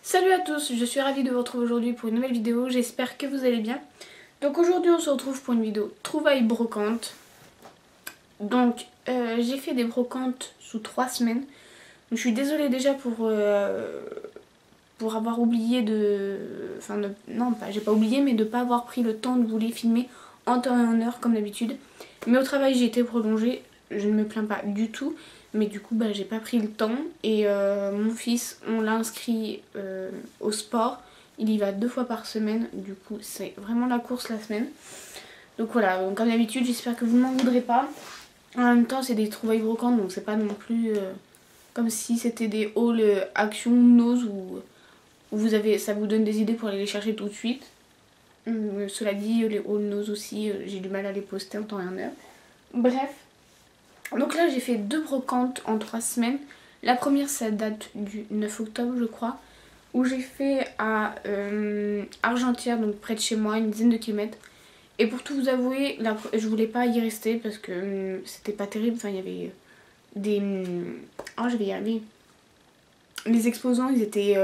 Salut à tous, je suis ravie de vous retrouver aujourd'hui pour une nouvelle vidéo, j'espère que vous allez bien. Donc aujourd'hui on se retrouve pour une vidéo trouvailles brocantes. Donc j'ai fait des brocantes sous 3 semaines. Donc, je suis désolée déjà pour avoir oublié de... Enfin non, pas, j'ai pas oublié mais de pas avoir pris le temps de vous les filmer en temps et en heure comme d'habitude. Mais au travail j'ai été prolongée, je ne me plains pas du tout. Mais du coup j'ai pas pris le temps et mon fils on l'a inscrit au sport. Il y va 2 fois par semaine, du coup c'est vraiment la course la semaine. Donc voilà, donc, comme d'habitude j'espère que vous ne m'en voudrez pas. En même temps c'est des trouvailles brocantes donc c'est pas non plus comme si c'était des hauls Action Nose où ça vous donne des idées pour aller les chercher tout de suite. Cela dit les hauls Nose aussi j'ai du mal à les poster en temps et en heure. Bref. Donc là j'ai fait 2 brocantes en 3 semaines. La première ça date du 9 octobre je crois. Où j'ai fait à Argentière, donc près de chez moi, une dizaine de kilomètres. Et pour tout vous avouer, je voulais pas y rester parce que c'était pas terrible. Enfin il y avait des... Oh je vais y arriver. Les exposants ils étaient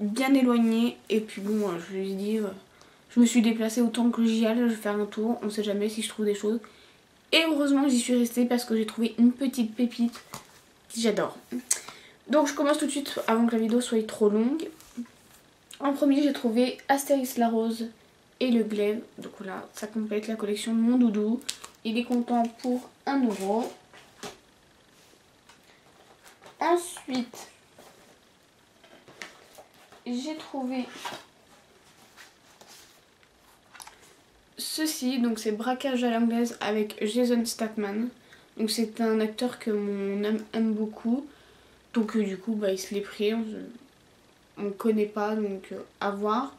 bien éloignés. Et puis bon je me suis dit... je me suis déplacée autant que j'y allais, je vais faire un tour. On sait jamais si je trouve des choses. Et heureusement j'y suis restée parce que j'ai trouvé une petite pépite que j'adore. Donc je commence tout de suite avant que la vidéo soit trop longue. En premier j'ai trouvé Astérix la Rose et le glaive. Donc voilà, ça complète la collection de mon doudou. Il est content pour 1 €. Ensuite j'ai trouvé ceci, donc c'est Braquage à l'anglaise avec Jason Statham. Donc c'est un acteur que mon homme aime beaucoup. Donc du coup il se l'est pris, on connaît pas donc à voir.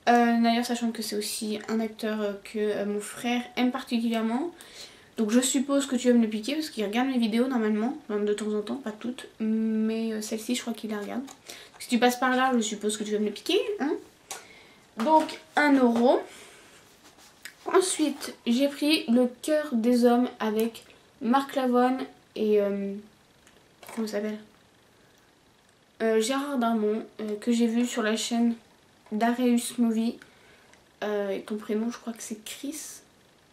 D'ailleurs sachant que c'est aussi un acteur que mon frère aime particulièrement. Donc je suppose que tu vas me le piquer parce qu'il regarde mes vidéos normalement, même de temps en temps, pas toutes. Mais celle-ci je crois qu'il la regarde. Donc, si tu passes par là je suppose que tu vas me le piquer. Hein, donc 1 €. Ensuite, j'ai pris Le Cœur des Hommes avec Marc Lavoine et... comment ça s'appelle Gérard Darmon, que j'ai vu sur la chaîne d'Areus Movie. Et ton prénom, je crois que c'est Chris.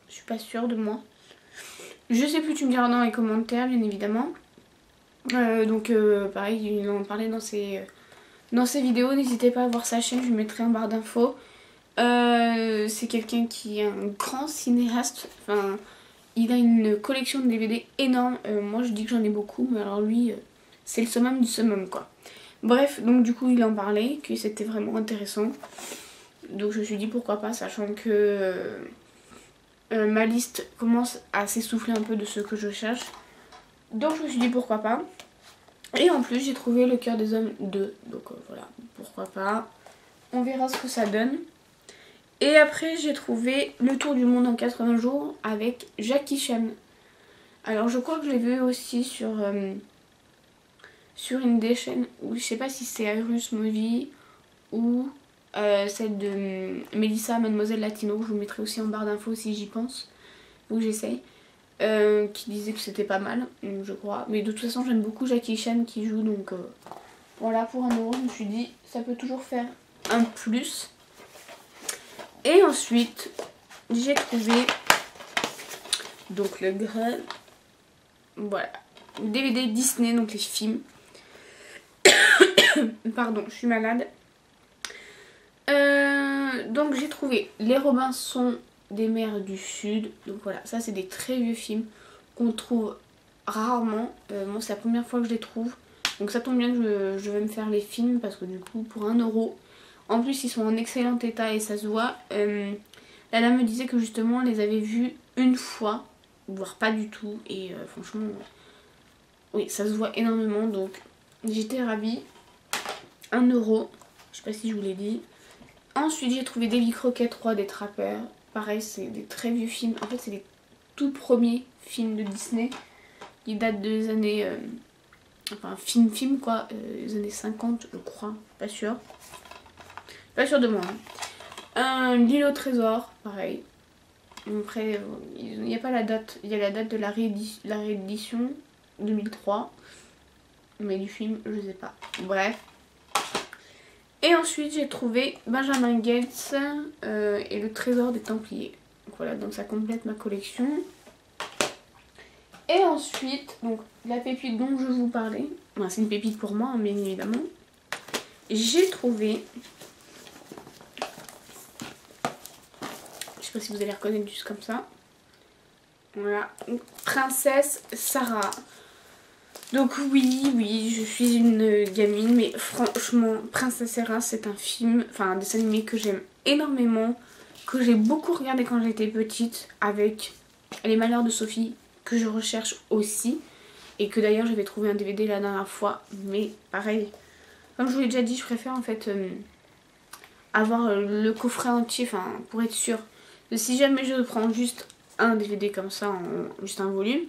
Je suis pas sûre de moi. Je sais plus, tu me diras dans les commentaires, bien évidemment. Donc, pareil, il en parlait dans ses vidéos. N'hésitez pas à voir sa chaîne, je vous mettrai en barre d'infos. C'est quelqu'un qui est un grand cinéaste. Enfin, il a une collection de DVD énorme. Moi, je dis que j'en ai beaucoup, mais alors lui, c'est le summum du summum, quoi. Bref, donc du coup, il en parlait, que c'était vraiment intéressant. Donc je me suis dit pourquoi pas, sachant que ma liste commence à s'essouffler un peu de ce que je cherche. Donc je me suis dit pourquoi pas. Et en plus, j'ai trouvé Le Cœur des Hommes 2. Donc voilà, pourquoi pas. On verra ce que ça donne. Et après j'ai trouvé Le Tour du Monde en 80 jours avec Jackie Chan. Alors je crois que je l'ai vu aussi sur une des chaînes, où je sais pas si c'est Aerus Movie ou celle de Mélissa, Mademoiselle Latino. Je vous mettrai aussi en barre d'infos si j'y pense, ou j'essaye. Qui disait que c'était pas mal, je crois. Mais de toute façon j'aime beaucoup Jackie Chan qui joue, donc voilà, pour 1 € je me suis dit ça peut toujours faire un plus. Et ensuite, j'ai trouvé donc le Graal, voilà, DVD Disney, donc les films. Pardon, je suis malade. Donc j'ai trouvé Les Robinson des mers du Sud. Donc voilà, ça c'est des très vieux films qu'on trouve rarement. Moi c'est la première fois que je les trouve. Donc ça tombe bien que je vais me faire les films parce que du coup pour 1 €. En plus ils sont en excellent état et ça se voit. La dame me disait que justement elle les avait vus une fois, voire pas du tout. Et franchement, oui, ça se voit énormément. Donc j'étais ravie. 1 €, je sais pas si je vous l'ai dit. Ensuite j'ai trouvé Davy Crockett, Roi des trappeurs. Pareil, c'est des très vieux films. En fait c'est les tout premiers films de Disney. Ils datent des années... enfin film quoi, les années 50 je crois, pas sûre. Pas sûre de moi. Hein. L'île au trésor, pareil. Après, il n'y a pas la date. Il y a la date de la réédition 2003. Mais du film, je sais pas. Bref. Et ensuite j'ai trouvé Benjamin Gates et le trésor des Templiers. Donc voilà, donc ça complète ma collection. Et ensuite, donc la pépite dont je vous parlais, enfin, c'est une pépite pour moi, bien évidemment. J'ai trouvé, je sais pas si vous allez reconnaître juste comme ça. Voilà, Princesse Sarah. Donc oui, je suis une gamine, mais franchement, Princesse Sarah, c'est un film, enfin un dessin animé que j'aime énormément, que j'ai beaucoup regardé quand j'étais petite, avec Les Malheurs de Sophie, que je recherche aussi, et que d'ailleurs j'avais trouvé un DVD la dernière fois, mais pareil, comme je vous l'ai déjà dit, je préfère en fait avoir le coffret entier, enfin pour être sûre, que si jamais je prends juste un DVD comme ça, juste un volume,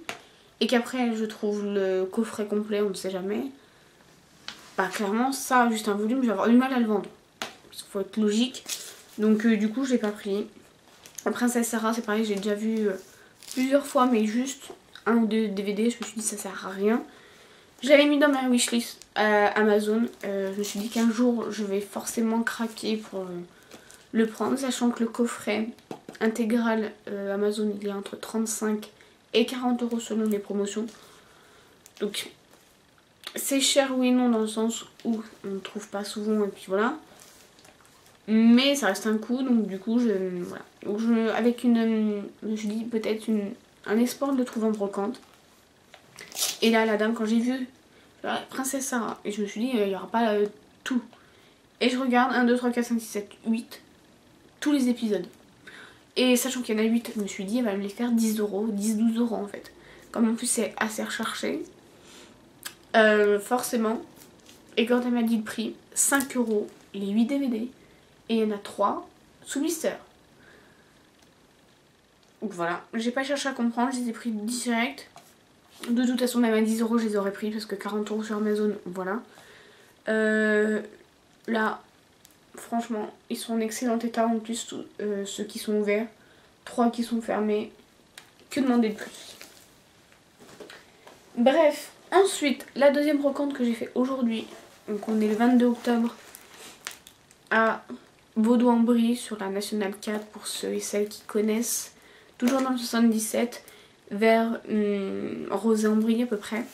et qu'après je trouve le coffret complet, on ne sait jamais, bah clairement ça, juste un volume, je vais avoir du mal à le vendre. Parce qu'il faut être logique. Donc du coup je l'ai pas pris. La Princesse Sarah c'est pareil, j'ai déjà vu plusieurs fois, mais juste un ou deux DVD, je me suis dit ça sert à rien. Je l'avais mis dans ma wishlist Amazon. Je me suis dit qu'un jour je vais forcément craquer pour le prendre, sachant que le coffret intégral Amazon il est entre 35 et 40 € selon les promotions. Donc c'est cher oui et non dans le sens où on ne trouve pas souvent et puis voilà. Mais ça reste un coup, donc du coup voilà. Donc avec une, je me suis dit peut-être un espoir de le trouver en brocante. Et là la dame quand j'ai vu la Princesse Sarah, et je me suis dit il n'y aura pas tout. Et je regarde 1, 2, 3, 4, 5, 6, 7, 8, tous les épisodes. Et sachant qu'il y en a 8, je me suis dit elle va me les faire 10 €, 10-12 € en fait. Comme en plus c'est assez recherché, forcément. Et quand elle m'a dit le prix, 5 € les 8 DVD. Et il y en a 3 sous blister. Donc voilà, j'ai pas cherché à comprendre, je les ai pris direct. De toute façon, même à 10 € je les aurais pris parce que 40 € sur Amazon, voilà. Là, franchement, ils sont en excellent état en plus, ceux qui sont ouverts. 3 qui sont fermés. Que demander de plus? Bref, ensuite, la deuxième brocante que j'ai fait aujourd'hui. Donc on est le 22 octobre à Vaudois-en-Brie sur la Nationale 4 pour ceux et celles qui connaissent. Toujours dans le 77, vers Rozay-en-Brie à peu près.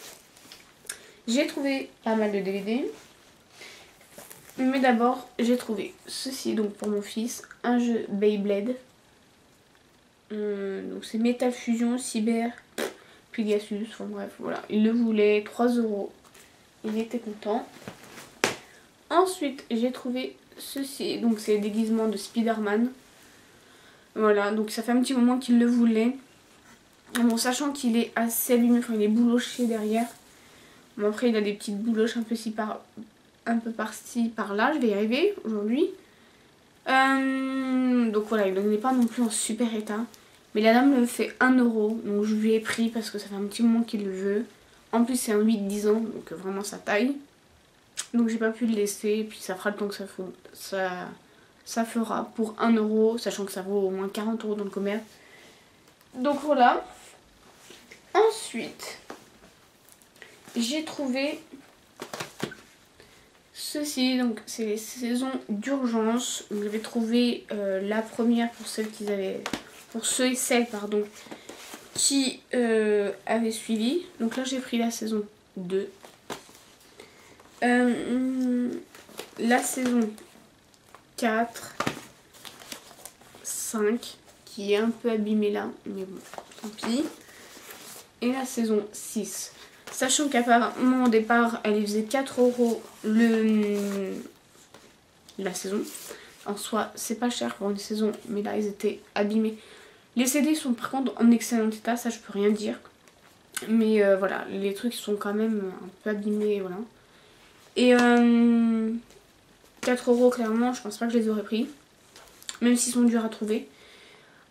J'ai trouvé pas mal de DVD. Mais d'abord, j'ai trouvé ceci donc pour mon fils, un jeu Beyblade. Donc c'est Metal Fusion, Cyber, Pegasus, enfin bref, voilà. Il le voulait, 3 €. Il était content. Ensuite, j'ai trouvé ceci, donc c'est le déguisement de Spider-Man. Voilà, donc ça fait un petit moment qu'il le voulait. Bon, sachant qu'il est assez allumé, enfin il est bouloché derrière. Bon, après il a des petites bouloches un peu par-ci, par-là, je vais y arriver aujourd'hui. Donc voilà, il n'est pas non plus en super état. Mais la dame me fait 1 €, donc je lui ai pris parce que ça fait un petit moment qu'il le veut. En plus c'est un 8-10 ans, donc vraiment sa taille. Donc j'ai pas pu le laisser, et puis ça fera le temps que ça fera pour 1 €, sachant que ça vaut au moins 40 € dans le commerce. Donc voilà. Ensuite, j'ai trouvé ceci, donc c'est les saisons d'urgence. Je vais trouver la première pour ceux et celles qui avaient suivi. Donc là j'ai pris la saison 2. La saison 4, 5, qui est un peu abîmée là, mais bon, tant pis. Et la saison 6. Sachant qu'apparemment au départ, elle faisait 4 € la saison. En soi, c'est pas cher pour une saison, mais là, ils étaient abîmés. Les CD sont par contre en excellent état, ça je peux rien dire. Mais voilà, les trucs sont quand même un peu abîmés, voilà. Et 4 € clairement, je pense pas que je les aurais pris. Même s'ils sont durs à trouver.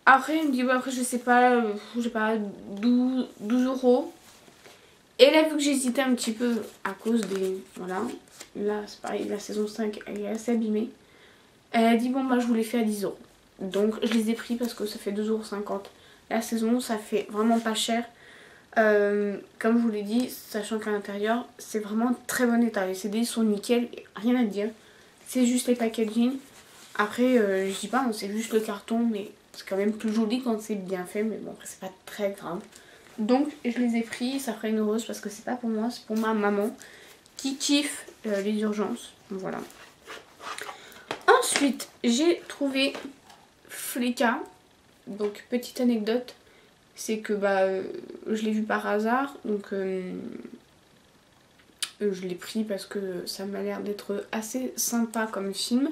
Après, il me dit, bah, après je sais pas, j'ai pas 12 €. Et là, vu que j'hésitais un petit peu à cause des... Voilà, là c'est pareil, la saison 5, elle est assez abîmée. Elle a dit, bon bah je vous les fais à 10 €. Donc je les ai pris parce que ça fait 2,50 € la saison, ça fait vraiment pas cher. Comme je vous l'ai dit, sachant qu'à l'intérieur, c'est vraiment très bon état. Les CD sont nickel, rien à dire. C'est juste les packaging. Après, je dis pas, c'est juste le carton, mais c'est quand même plus joli quand c'est bien fait. Mais bon, après, c'est pas très grave. Donc, je les ai pris. Ça ferait une rose parce que c'est pas pour moi, c'est pour ma maman qui kiffe les urgences. Voilà. Ensuite, j'ai trouvé Flicka. Donc, petite anecdote, c'est que je l'ai vu par hasard. Donc, je l'ai pris parce que ça m'a l'air d'être assez sympa comme film.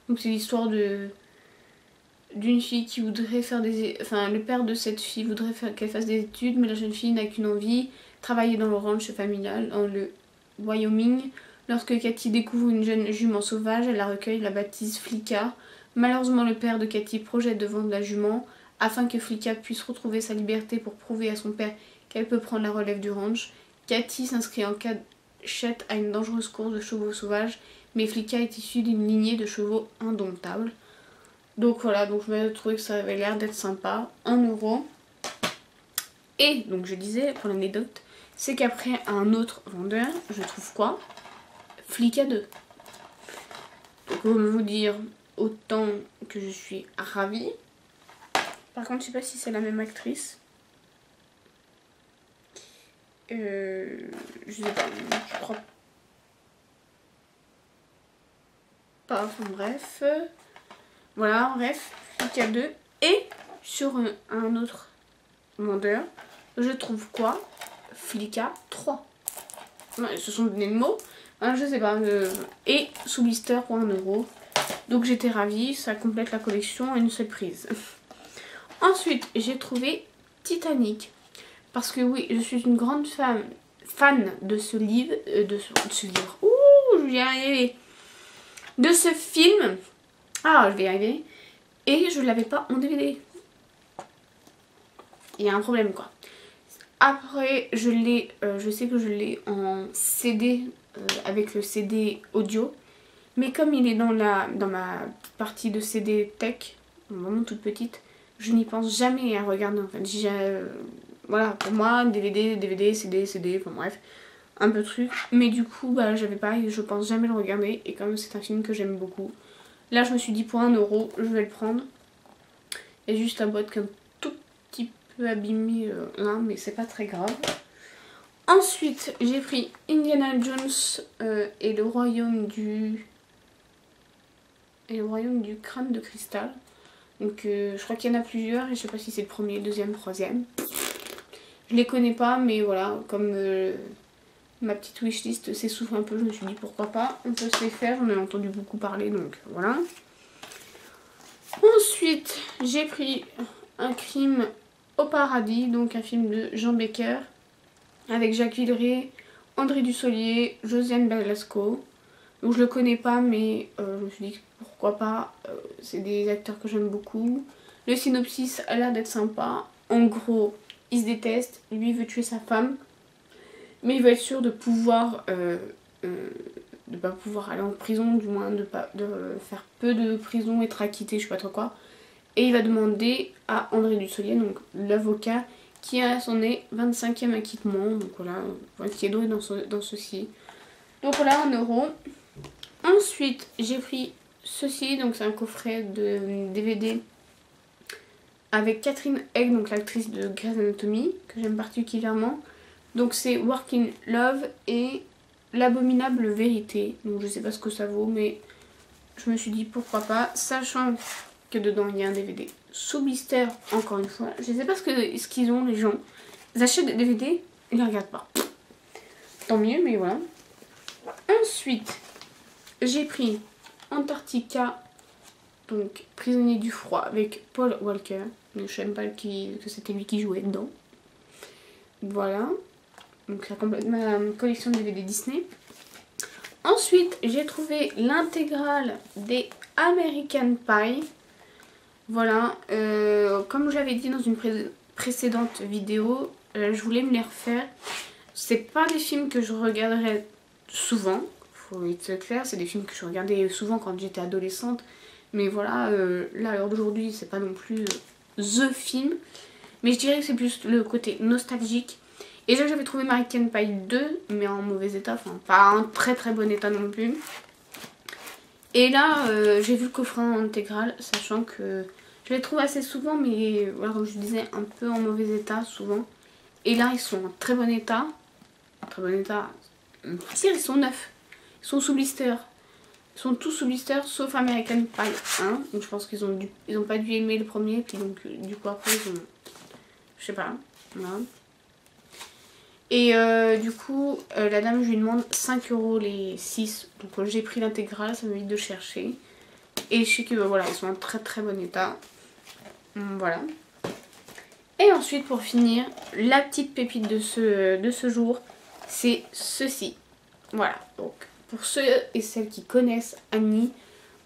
Donc, c'est l'histoire d'une fille qui voudrait faire des... Enfin, le père de cette fille voudrait qu'elle fasse des études, mais la jeune fille n'a qu'une envie, travailler dans le ranch familial, dans le Wyoming. Lorsque Cathy découvre une jeune jument sauvage, elle la recueille, la baptise Flicka. Malheureusement, le père de Cathy projette de vendre la jument afin que Flicka puisse retrouver sa liberté pour prouver à son père qu'elle peut prendre la relève du ranch. Cathy s'inscrit en cachette à une dangereuse course de chevaux sauvages, mais Flicka est issue d'une lignée de chevaux indomptables. Donc voilà, donc je me trouvais que ça avait l'air d'être sympa. 1 €. Et donc je disais, pour l'anecdote, c'est qu'après un autre vendeur, je trouve quoi? Flicka 2. Donc pour vous dire autant que je suis ravie. Par contre, je sais pas si c'est la même actrice. Je sais pas, je crois pas. Enfin bref. Voilà, bref, Flicka 2. Et sur un autre vendeur, je trouve quoi? Flicka 3. Ouais, ce sont des mots. Hein, je sais pas. Et sous blister pour 1 €. Donc j'étais ravie, ça complète la collection à une seule prise. Ensuite, j'ai trouvé Titanic. Parce que oui, je suis une grande fan de ce livre. De ce livre. Ouh, je vais y arriver. De ce film. Ah, je vais y arriver. Et je ne l'avais pas en DVD. Il y a un problème quoi. Après, je sais que je l'ai en CD avec le CD audio. Mais comme il est dans ma partie de CD tech, vraiment toute petite, je n'y pense jamais à regarder en fait. Voilà, pour moi, DVD, CD, enfin bref, un peu de trucs. Mais du coup, j'avais pas et je pense jamais le regarder. Et comme c'est un film que j'aime beaucoup, là je me suis dit pour 1 €, je vais le prendre. Il y a juste la boîte qui est un tout petit peu abîmée là, mais c'est pas très grave. Ensuite, j'ai pris Indiana Jones et le royaume du crâne de cristal. Donc je crois qu'il y en a plusieurs et je sais pas si c'est le premier, le deuxième, troisième. Je les connais pas, mais voilà, comme ma petite wishlist s'essouffle un peu, je me suis dit pourquoi pas, on peut se les faire, j'en ai entendu beaucoup parler, donc voilà. Ensuite, j'ai pris Un crime au paradis, donc un film de Jean Becker, avec Jacques Villeray, André Dussolier, Josiane Balasco. Donc je le connais pas, mais je me suis dit pourquoi pas, c'est des acteurs que j'aime beaucoup. Le synopsis a l'air d'être sympa. En gros, il se déteste, lui il veut tuer sa femme, mais il veut être sûr de pouvoir, de pas pouvoir aller en prison, du moins de faire peu de prison, être acquitté, je sais pas trop quoi. Et il va demander à André Dussolier, donc l'avocat, qui a son 25e acquittement, donc voilà, qui est doué dans ceci. Donc voilà, 1 €. Ensuite, j'ai pris ceci, donc c'est un coffret de DVD avec Catherine Egg, donc l'actrice de Grey's Anatomy, que j'aime particulièrement. Donc c'est Working Love et L'abominable vérité. Donc je sais pas ce que ça vaut, mais je me suis dit pourquoi pas, sachant que dedans il y a un DVD sous blister, encore une fois. Je sais pas ce qu'ils ont les gens. Ils achètent des DVD, ils les regardent pas. Tant mieux, mais voilà. Ensuite, j'ai pris Antarctica, donc Prisonnier du froid, avec Paul Walker. Donc, je ne savais pas que c'était lui qui jouait dedans. Voilà. Donc ça complète ma collection de DVD Disney. Ensuite, j'ai trouvé l'intégrale des American Pie. Voilà. Comme je l'avais dit dans une précédente vidéo, je voulais me les refaire. C'est pas des films que je regarderais souvent. Faut être clair, c'est des films que je regardais souvent quand j'étais adolescente. Mais voilà, là à l'heure d'aujourd'hui, c'est pas non plus THE film. Mais je dirais que c'est plus le côté nostalgique. Et là j'avais trouvé American Pie 2, mais en mauvais état, enfin pas en très très bon état non plus. Et là, j'ai vu le coffret en intégral, sachant que je les trouve assez souvent, mais voilà, comme je disais, un peu en mauvais état souvent. Et là, ils sont en très bon état. En très bon état. On peut dire, ils sont neufs. Ils sont sous blister. Ils sont tous sous blister, sauf American Pie 1. Donc je pense qu'ils ont pas dû aimer le premier. Puis donc, du coup, après, ils ont... Je sais pas. Voilà. Et du coup, la dame, je lui demande 5 € les 6. Donc j'ai pris l'intégrale, ça m'évite de chercher. Et je sais que voilà, ils sont en très très bon état. Voilà. Et ensuite, pour finir, la petite pépite de ce jour, c'est ceci. Voilà, donc pour ceux et celles qui connaissent Annie,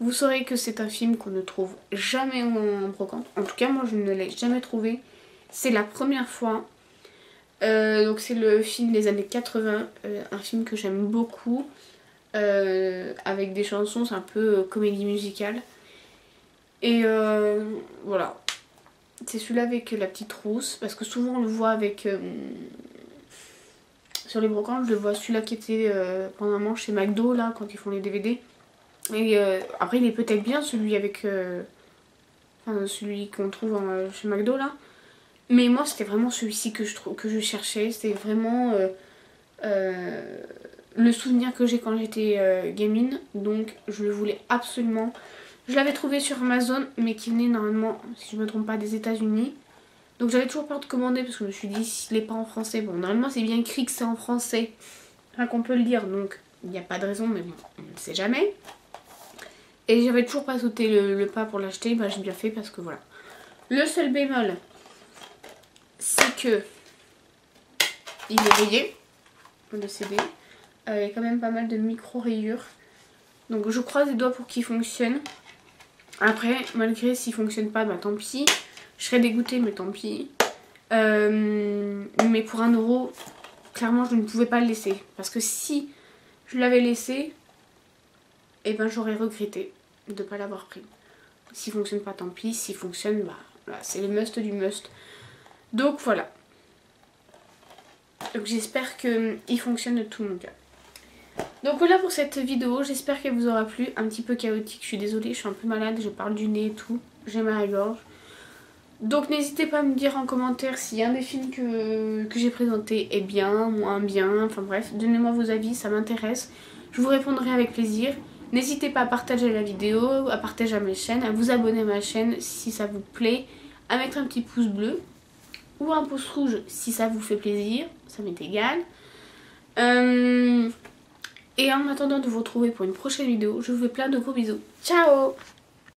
vous saurez que c'est un film qu'on ne trouve jamais en brocante. En tout cas, moi je ne l'ai jamais trouvé. C'est la première fois. Donc c'est le film des années 80, un film que j'aime beaucoup. Avec des chansons, c'est un peu comédie musicale. Et voilà. C'est celui-là avec la petite rousse, parce que souvent on le voit avec... sur les brocantes, je le vois celui-là qui était pendant un moment chez McDo, là, quand ils font les DVD. Et après, il est peut-être bien celui avec... enfin, celui qu'on trouve chez McDo, là. Mais moi, c'était vraiment celui-ci que je cherchais. C'était vraiment le souvenir que j'ai quand j'étais gamine. Donc, je le voulais absolument. Je l'avais trouvé sur Amazon, mais qui venait normalement, si je ne me trompe pas, des États-Unis. Donc j'avais toujours peur de commander parce que je me suis dit, s'il n'est pas en français, bon, normalement c'est bien écrit que c'est en français, enfin qu'on peut le lire, donc il n'y a pas de raison, mais bon, on ne sait jamais. Et j'avais toujours pas sauté le pas pour l'acheter, bah j'ai bien fait parce que voilà. Le seul bémol, c'est que il est rayé, le CD. Il y a quand même pas mal de micro-rayures. Donc je croise les doigts pour qu'il fonctionne. Après, malgré s'il fonctionne pas, bah tant pis. Je serais dégoûtée, mais tant pis. Mais pour 1 €, clairement, je ne pouvais pas le laisser. Parce que si je l'avais laissé, eh ben, j'aurais regretté de ne pas l'avoir pris. S'il fonctionne pas, tant pis. S'il fonctionne, bah, voilà, c'est le must du must. Donc voilà. Donc j'espère qu'il fonctionne de tout mon cœur. Donc voilà pour cette vidéo. J'espère qu'elle vous aura plu. Un petit peu chaotique. Je suis désolée, je suis un peu malade. Je parle du nez et tout. J'ai mal à la gorge. Donc n'hésitez pas à me dire en commentaire si un des films que j'ai présenté est bien, moins bien, enfin bref, donnez-moi vos avis, ça m'intéresse. Je vous répondrai avec plaisir. N'hésitez pas à partager la vidéo, à partager à mes chaînes, à vous abonner à ma chaîne si ça vous plaît, à mettre un petit pouce bleu ou un pouce rouge si ça vous fait plaisir, ça m'est égal. Et en attendant de vous retrouver pour une prochaine vidéo, je vous fais plein de gros bisous. Ciao!